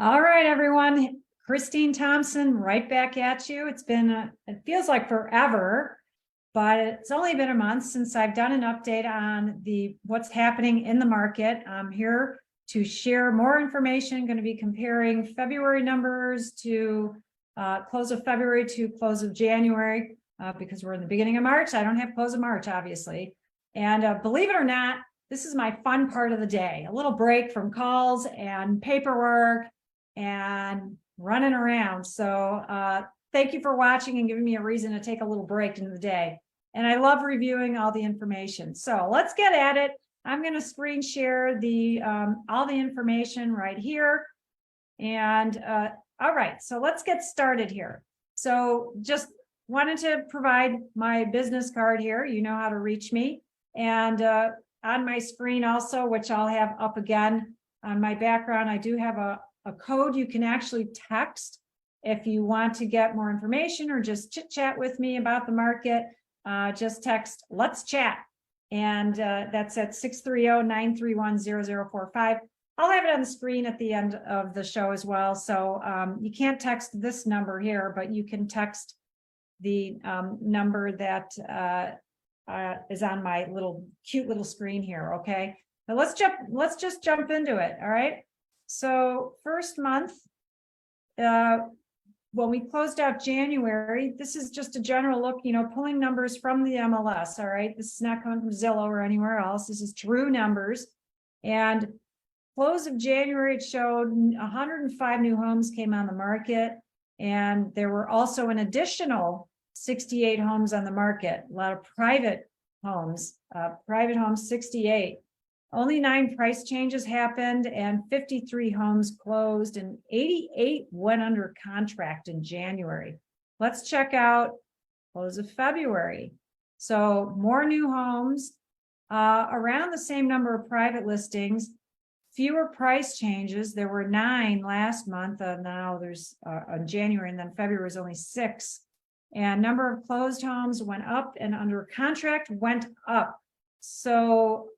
All right, everyone. Christine Thompson, right back at you. It's been, it feels like forever, but it's only been a month since I've done an update on what's happening in the market. I'm here to share more information. Going to be comparing February numbers to close of February to close of January because we're in the beginning of March. I don't have close of March, obviously. And believe it or not, this is my fun part of the day, a little break from calls and paperwork and running around. So thank you for watching and giving me a reason to take a little break in the day. And I love reviewing all the information. So let's get at it. I'm going to screen share all the information right here. And all right, so let's get started here. So just wanted to provide my business card here. You know how to reach me. And on my screen also, which I'll have up again on my background, I do have a code you can actually text if you want to get more information or just chit chat with me about the market. Just text "Let's Chat," and that's at 630-931-0045. I'll have it on the screen at the end of the show as well. So you can't text this number here, but you can text the number that is on my cute little screen here. Okay, but let's just jump into it. All right. So first month, when we closed out January, this is just a general look, pulling numbers from the MLS. All right. This is not coming from Zillow or anywhere else. This is true numbers. And close of January, it showed 105 new homes came on the market. And there were also an additional 68 homes on the market, a lot of private homes, 68. Only 9 price changes happened and 53 homes closed and 88 went under contract in January. Let's check out close of February. So more new homes, around the same number of private listings, fewer price changes. There were 9 last month. Now there's on January, and then February was only 6. And number of closed homes went up and under contract went up. So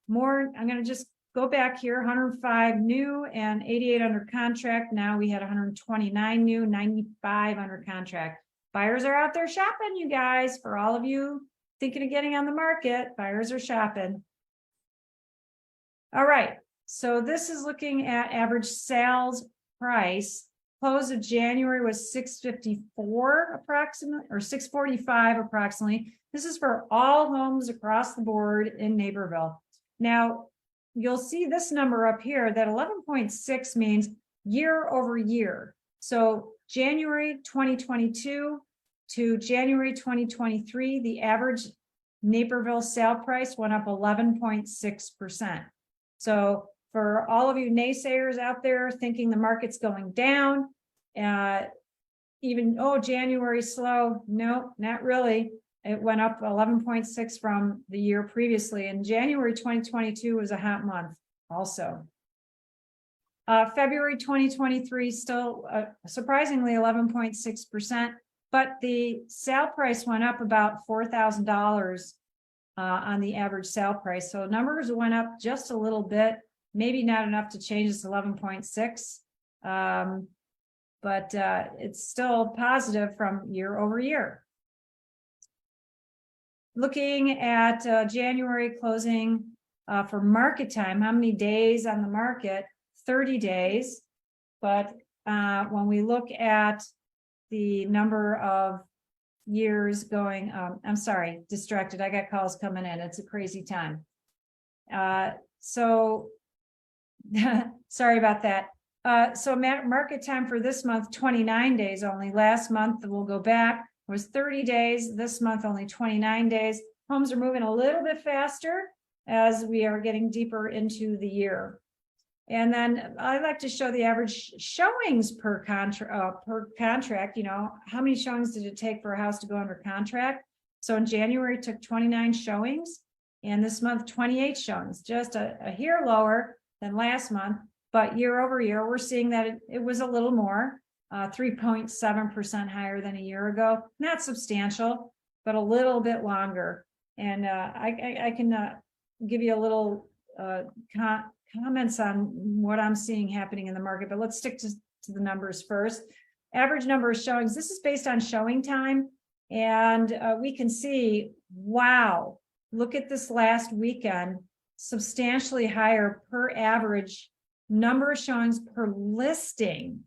more, I'm going to just go back here, 105 new and 88 under contract. Now we had 129 new, 95 under contract. Buyers are out there shopping, you guys. For all of you thinking of getting on the market, buyers are shopping. All right, so this is looking at average sales price. Close of January was $654 approximately, or $645 approximately. This is for all homes across the board in Naperville. Now, you'll see this number up here, that 11.6 means year over year. So January 2022 to January 2023, the average Naperville sale price went up 11.6%. So for all of you naysayers out there thinking the market's going down, January slow, no, not really. It went up 11.6 from the year previously, and January 2022 was a hot month also. February 2023 still surprisingly 11.6%, but the sale price went up about $4,000 on the average sale price. So numbers went up just a little bit, maybe not enough to change this 11.6, but it's still positive from year over year. Looking at January closing for market time, how many days on the market? 30 days. But when we look at the number of years going, I'm sorry, distracted. I got calls coming in. It's a crazy time. So sorry about that. So market time for this month, 29 days only. Last month, we'll go back, was 30 days. This month, only 29 days. Homes are moving a little bit faster as we are getting deeper into the year. And then I like to show the average showings per contract. How many showings did it take for a house to go under contract? So in January, it took 29 showings, and this month, 28 showings, just a hair lower than last month. But year over year, we're seeing that it was a little more, 3.7% higher than a year ago. Not substantial, but a little bit longer. And I can give you a little comments on what I'm seeing happening in the market, but let's stick to the numbers first. Average number of showings. This is based on showing time. And we can see, wow, look at this last weekend, substantially higher per average number of showings per listing.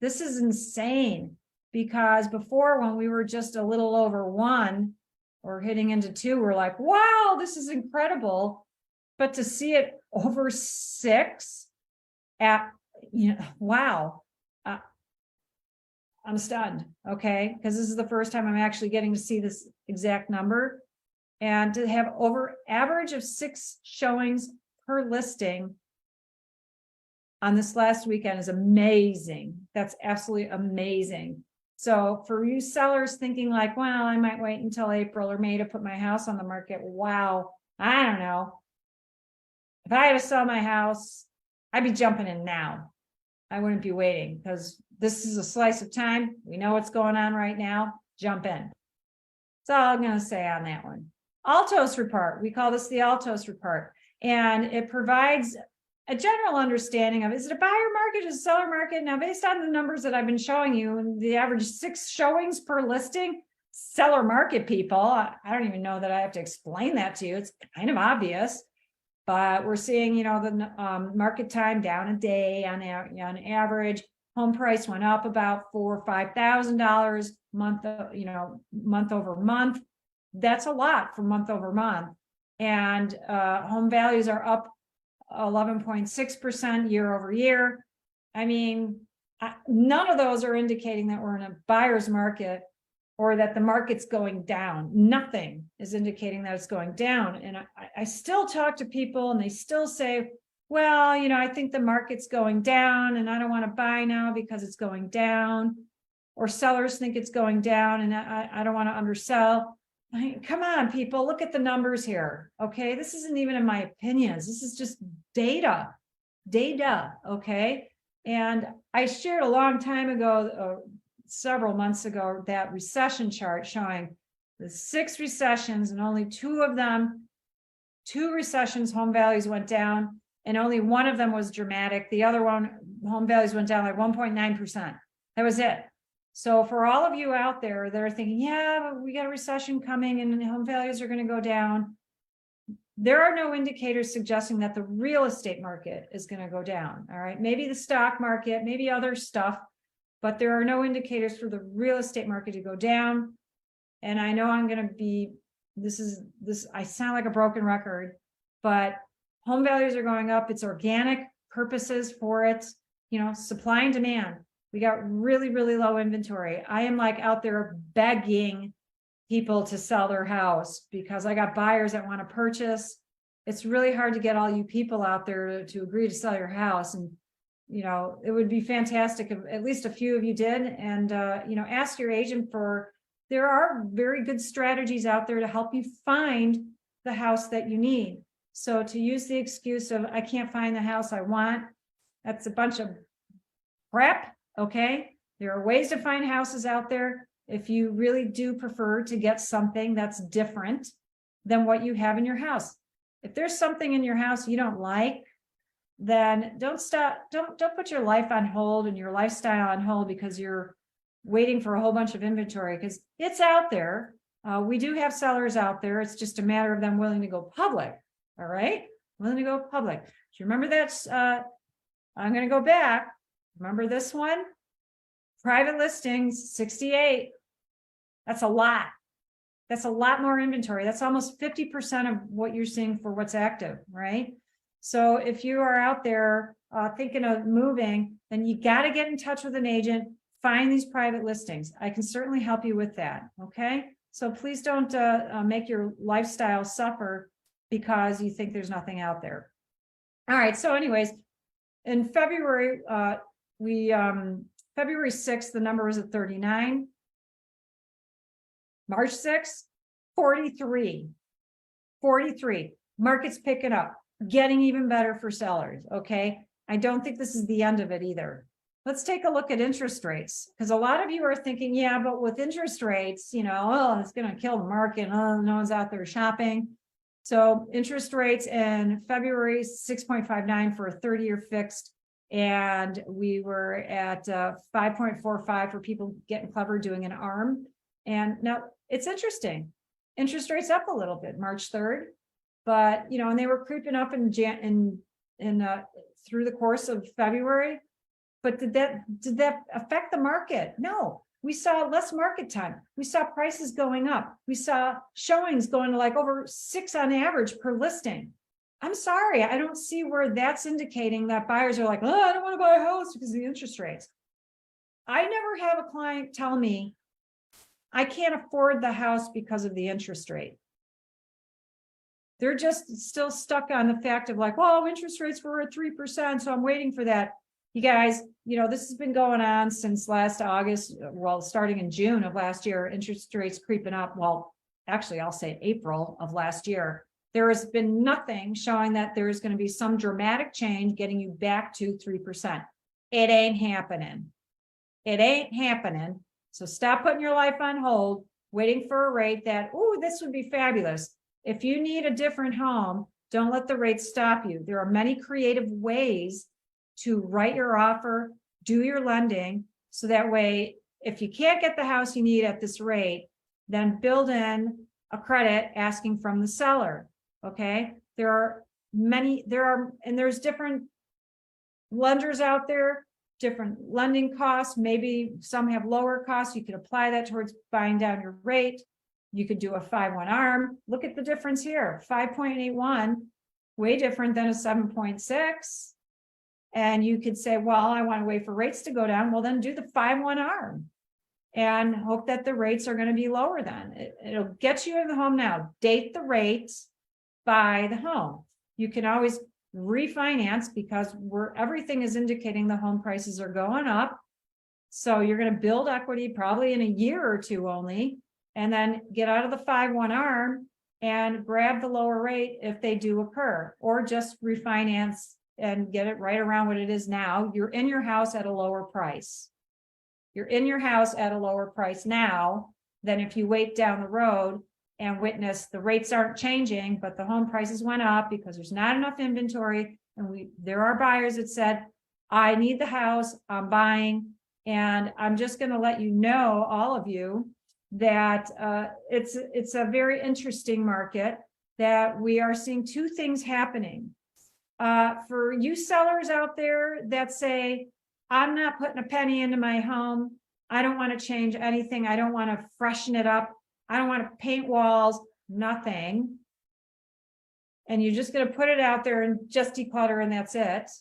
This is insane, because before, when we were just a little over 1 or hitting into 2, we're like, wow, this is incredible. But to see it over 6 wow. I'm stunned, okay? Because this is the first time I'm actually getting to see this exact number. And to have over average of 6 showings per listing on this last weekend is amazing. That's absolutely amazing. So for you sellers thinking like, well, I might wait until April or May to put my house on the market. Wow, I don't know. If I had to sell my house, I'd be jumping in now. I wouldn't be waiting, because this is a slice of time. We know what's going on right now. Jump in. That's all I'm going to say on that one. Altos report. We call this the Altos report. And it provides a general understanding of, is it a buyer market, is it a seller market? Now, based on the numbers that I've been showing you, the average 6 showings per listing, seller market, people. I don't even know that I have to explain that to you. It's kind of obvious. But we're seeing, the market time down a day on average. Home price went up about $4,000 or $5,000 month over month. That's a lot for month over month. And home values are up 11.6% year over year. I mean, none of those are indicating that we're in a buyer's market or that the market's going down. Nothing is indicating that it's going down. And I still talk to people and they still say, well, I think the market's going down and I don't want to buy now because it's going down. Or sellers think it's going down and I don't want to undersell. Come on, people, look at the numbers here. Okay, this isn't even in my opinions. This is just data, okay? And I shared a long time ago, several months ago, that recession chart showing the 6 recessions, and only 2 of them, 2 recessions, home values went down, and only one of them was dramatic. The other one, home values went down like 1.9%. That was it. So for all of you out there that are thinking, yeah, we got a recession coming and home values are going to go down, there are no indicators suggesting that the real estate market is going to go down. All right, maybe the stock market, maybe other stuff, but there are no indicators for the real estate market to go down. And I know I'm going to be, I sound like a broken record, but home values are going up. It's organic purposes for it, supply and demand. We got really, really low inventory. I am like out there begging people to sell their house because I got buyers that want to purchase. It's really hard to get all you people out there to agree to sell your house. And, it would be fantastic if at least a few of you did. And, ask your agent there are very good strategies out there to help you find the house that you need. So to use the excuse of, I can't find the house I want, that's a bunch of crap. Okay, there are ways to find houses out there if you really do prefer to get something that's different than what you have in your house. If there's something in your house you don't like, then don't put your life on hold and your lifestyle on hold because you're waiting for a whole bunch of inventory, because it's out there. We do have sellers out there. It's just a matter of them willing to go public. All right, willing to go public. Do you remember that? I'm going to go back. Remember this one? Private listings, 68. That's a lot. That's a lot more inventory. That's almost 50% of what you're seeing for what's active, right? So if you are out there thinking of moving, then you got to get in touch with an agent, find these private listings. I can certainly help you with that, okay? So please don't make your lifestyle suffer because you think there's nothing out there. All right, so anyways, in February, February 6th, the number was at 39. March 6th, 43. 43. Market's picking up, getting even better for sellers, okay? I don't think this is the end of it either. Let's take a look at interest rates, because a lot of you are thinking, yeah, but with interest rates, oh, it's going to kill the market. Oh, no one's out there shopping. So interest rates in February, 6.59 for a 30-year fixed. And we were at 5.45 for people getting clever doing an ARM. And now it's interesting. Interest rates up a little bit, March 3rd. But, you know, and they were creeping up in through the course of February. But did that affect the market? No. We saw less market time. We saw prices going up. We saw showings going to like over 6 on average per listing. I'm sorry, I don't see where that's indicating that buyers are like, oh, I don't want to buy a house because of the interest rates. I never have a client tell me I can't afford the house because of the interest rate. They're just still stuck on the fact of like, well, interest rates were at 3%, so I'm waiting for that. You guys, you know, this has been going on since last August, well, starting in June of last year, interest rates creeping up. Well, actually, I'll say April of last year. There has been nothing showing that there is going to be some dramatic change getting you back to 3%. It ain't happening. It ain't happening. So stop putting your life on hold, waiting for a rate that, oh, this would be fabulous. If you need a different home, don't let the rate stop you. There are many creative ways to write your offer, do your lending, so that way, if you can't get the house you need at this rate, then build in a credit asking from the seller. Okay, there's different lenders out there, different lending costs. Maybe some have lower costs. You could apply that towards buying down your rate. You could do a 5-1 ARM. Look at the difference here, 5.81, way different than a 7.6. And you could say, well, I want to wait for rates to go down. Well, then do the 5-1 ARM and hope that the rates are going to be lower then. It'll get you in the home now. Date the rates, buy the home. You can always refinance because everything is indicating the home prices are going up. So you're going to build equity probably in a year or two only, and then get out of the 5-1 ARM and grab the lower rate if they do occur, or just refinance and get it right around what it is now. You're in your house at a lower price. You're in your house at a lower price now than if you wait down the road and witness the rates aren't changing, but the home prices went up because there's not enough inventory. And there are buyers that said, I need the house, I'm buying. And I'm just going to let you know, all of you, that it's a very interesting market, that we are seeing two things happening. For you sellers out there that say, I'm not putting a penny into my home, I don't want to change anything, I don't want to freshen it up, I don't want to paint walls, nothing, and you're just going to put it out there and just declutter and that's it.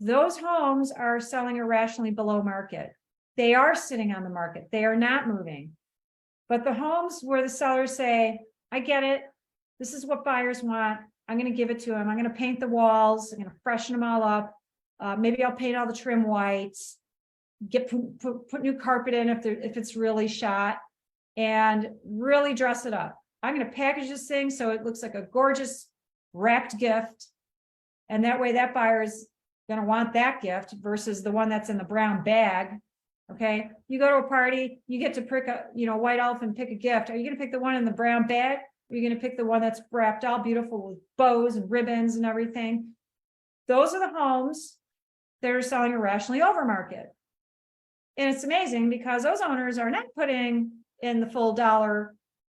Those homes are selling irrationally below market. They are sitting on the market, they are not moving. But the homes where the sellers say, I get it, this is what buyers want, I'm going to give it to them, I'm going to paint the walls, I'm going to freshen them all up, maybe I'll paint all the trim whites, put new carpet in if it's really shot, and really dress it up. I'm going to package this thing so it looks like a gorgeous wrapped gift, and that way that buyer is going to want that gift versus the one that's in the brown bag. Okay, you go to a party, you get to pick a, white elephant, pick a gift. Are you going to pick the one in the brown bag? Or are you going to pick the one that's wrapped all beautiful with bows and ribbons and everything? Those are the homes that are selling irrationally over market. And it's amazing because those owners are not putting in the full dollar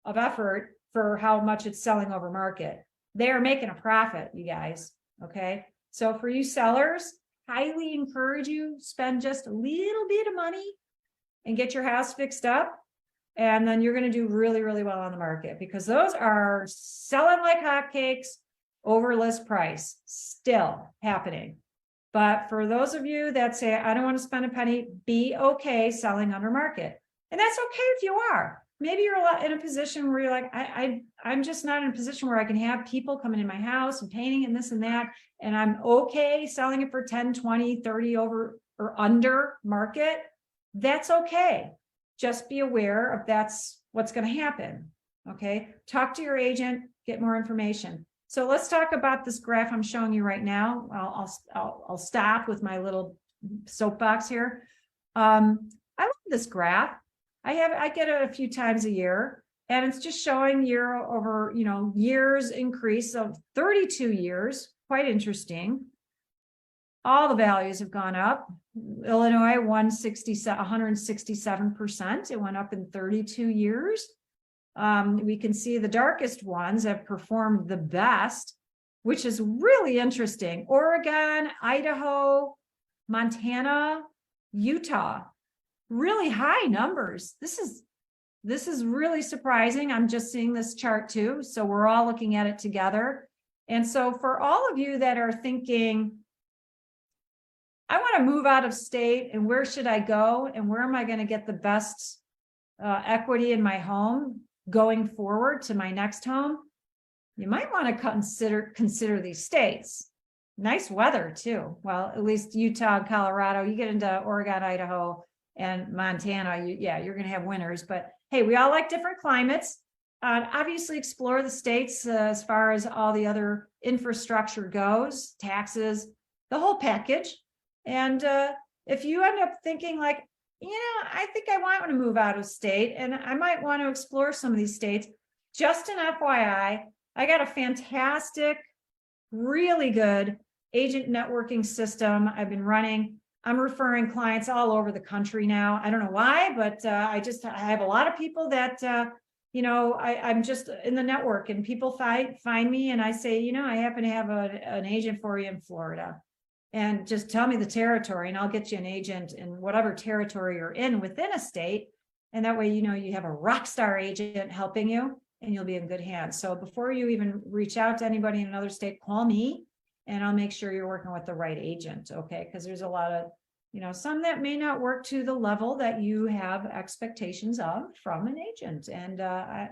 of effort for how much it's selling over market. They are making a profit, you guys. Okay, so for you sellers, highly encourage you, spend just a little bit of money and get your house fixed up, and then you're going to do really, really well on the market, because those are selling like hotcakes over list price, still happening. But for those of you that say, I don't want to spend a penny, be okay selling under market. And that's okay if you are. Maybe you're in a position where you're like, I'm just not in a position where I can have people coming in my house and painting and this and that, and I'm okay selling it for 10, 20, 30 over or under market. That's okay. Just be aware of that's what's going to happen. Okay. Talk to your agent, get more information. So let's talk about this graph I'm showing you right now. I'll stop with my little soapbox here. I love this graph. I get it a few times a year. And it's just showing year over, years increase of 32 years. Quite interesting. All the values have gone up. Illinois 167%. It went up in 32 years. We can see the darkest ones have performed the best, which is really interesting. Oregon, Idaho, Montana, Utah, really high numbers. This is really surprising. I'm just seeing this chart too. So we're all looking at it together. And so for all of you that are thinking, I want to move out of state, and where should I go? And where am I going to get the best equity in my home going forward to my next home? You might want to consider these states. Nice weather too. Well, at least Utah and Colorado. You get into Oregon, Idaho, and Montana, you're going to have winters. But hey, we all like different climates. Obviously, explore the states as far as all the other infrastructure goes, taxes, the whole package. And if you end up thinking like, I think I want to move out of state and I might want to explore some of these states, just an FYI, I got a fantastic, really good agent networking system I've been running. I'm referring clients all over the country now. I don't know why, but I have a lot of people that, I'm just in the network, and people find me and I say, I happen to have an agent for you in Florida. And just tell me the territory and I'll get you an agent in whatever territory you're in within a state. And that way, you have a rock star agent helping you and you'll be in good hands. So before you even reach out to anybody in another state, call me and I'll make sure you're working with the right agent. Okay. Because there's a lot of, some that may not work to the level that you have expectations of from an agent. And I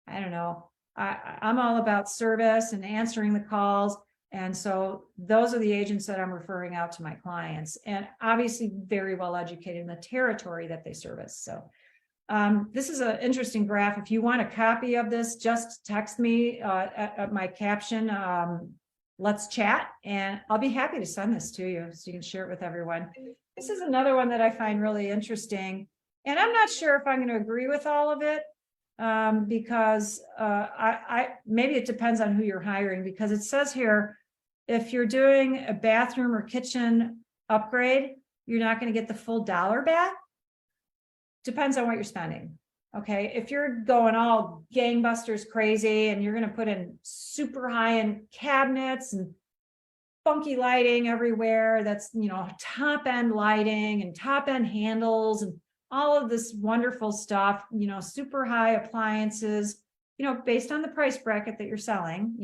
don't know. I'm all about service and answering the calls. And so those are the agents that I'm referring out to my clients, and obviously very well educated in the territory that they service. So this is an interesting graph. If you want a copy of this, just text me at my caption, let's chat, and I'll be happy to send this to you so you can share it with everyone. This is another one that I find really interesting, and I'm not sure if I'm going to agree with all of it. Because maybe it depends on who you're hiring, because it says here, if you're doing a bathroom or kitchen upgrade, you're not going to get the full dollar back. Depends on what you're spending. Okay. If you're going all gangbusters crazy and you're going to put in super high-end cabinets and funky lighting everywhere, that's, top end lighting and top end handles and all of this wonderful stuff, super high appliances, based on the price bracket that you're selling.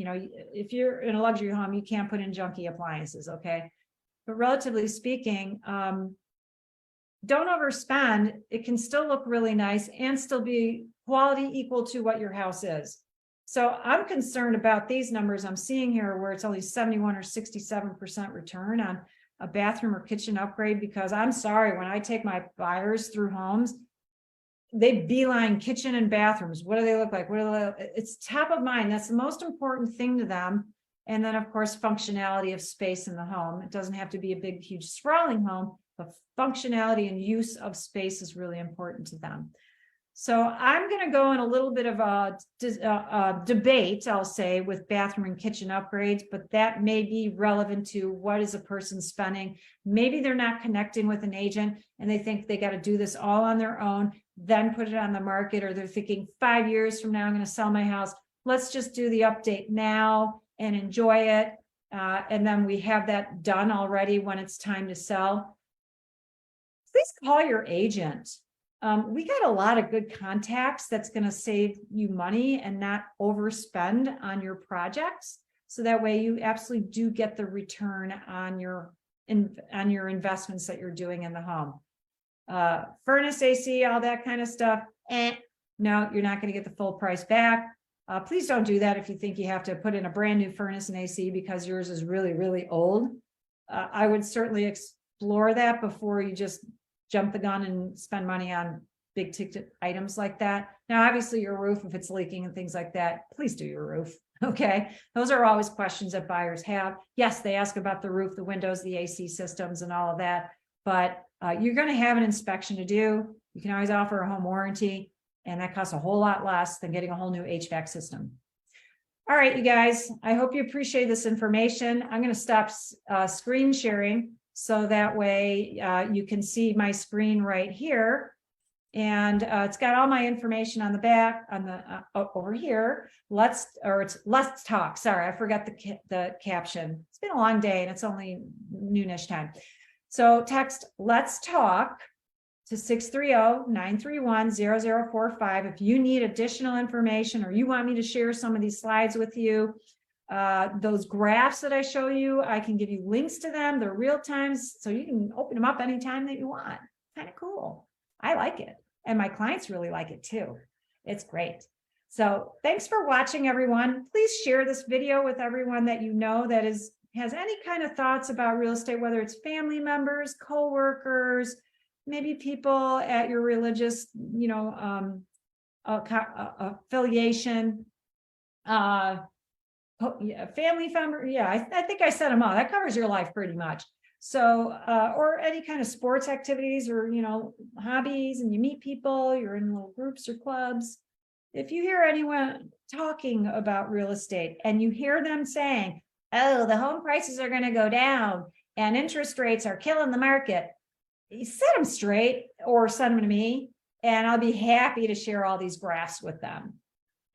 If you're in a luxury home, you can't put in junky appliances. Okay. But relatively speaking, don't overspend. It can still look really nice and still be quality equal to what your house is. So I'm concerned about these numbers I'm seeing here, where it's only 71 or 67% return on a bathroom or kitchen upgrade, because I'm sorry, when I take my buyers through homes, they beeline kitchen and bathrooms. What do they look like? It's top of mind. That's the most important thing to them. And then of course, functionality of space in the home. It doesn't have to be a big, huge sprawling home, but functionality and use of space is really important to them. So I'm going to go in a little bit of a debate, I'll say, with bathroom and kitchen upgrades, but that may be relevant to what is a person spending. Maybe they're not connecting with an agent and they think they got to do this all on their own, then put it on the market, or they're thinking 5 years from now, I'm going to sell my house. Let's just do the update now and enjoy it. And then we have that done already when it's time to sell. Please call your agent. We got a lot of good contacts that's going to save you money and not overspend on your projects. So that way you absolutely do get the return on your investments that you're doing in the home. Furnace, AC, all that kind of stuff. No, you're not going to get the full price back. Please don't do that if you think you have to put in a brand new furnace and AC because yours is really, really old. I would certainly explore that before you just jump the gun and spend money on big ticket items like that. Now, obviously your roof, if it's leaking and things like that, please do your roof. Okay. Those are always questions that buyers have. Yes, they ask about the roof, the windows, the AC systems and all of that, but you're going to have an inspection to do. You can always offer a home warranty. And that costs a whole lot less than getting a whole new HVAC system. All right, you guys, I hope you appreciate this information. I'm going to stop screen sharing so that way you can see my screen right here. And it's got all my information on the back, on the over here. Let's talk. Sorry, I forgot the caption. It's been a long day and it's only noonish time. So text "Let's Talk" to 630-931-0045 if you need additional information or you want me to share some of these slides with you. Those graphs that I show you, I can give you links to them. They're real times, so you can open them up anytime that you want. Kind of cool. I like it. And my clients really like it too. It's great. So thanks for watching, everyone. Please share this video with everyone that you know that has any kind of thoughts about real estate, whether it's family members, co-workers, maybe people at your religious, affiliation, family member. Yeah, I think I said them all. That covers your life pretty much. So, or any kind of sports activities or, hobbies, and you meet people, you're in little groups or clubs. If you hear anyone talking about real estate and you hear them saying, oh, the home prices are going to go down and interest rates are killing the market, you set them straight or send them to me, and I'll be happy to share all these graphs with them.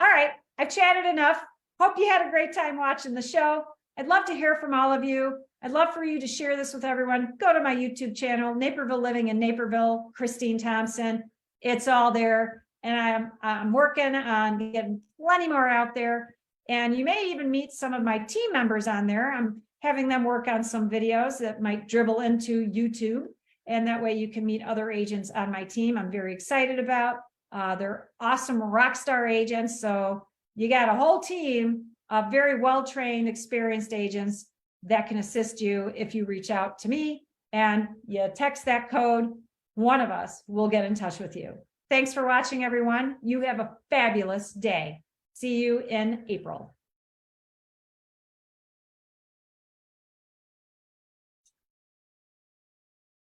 All right, I've chatted enough. Hope you had a great time watching the show. I'd love to hear from all of you. I'd love for you to share this with everyone. Go to my YouTube channel, Naperville Living in Naperville, Christine Thompson. It's all there. And I'm working on getting plenty more out there. And you may even meet some of my team members on there. I'm having them work on some videos that might dribble into YouTube. And that way you can meet other agents on my team. I'm very excited about. They're awesome rock star agents. So you got a whole team of very well-trained, experienced agents that can assist you if you reach out to me and you text that code. One of us will get in touch with you. Thanks for watching, everyone. You have a fabulous day. See you in April.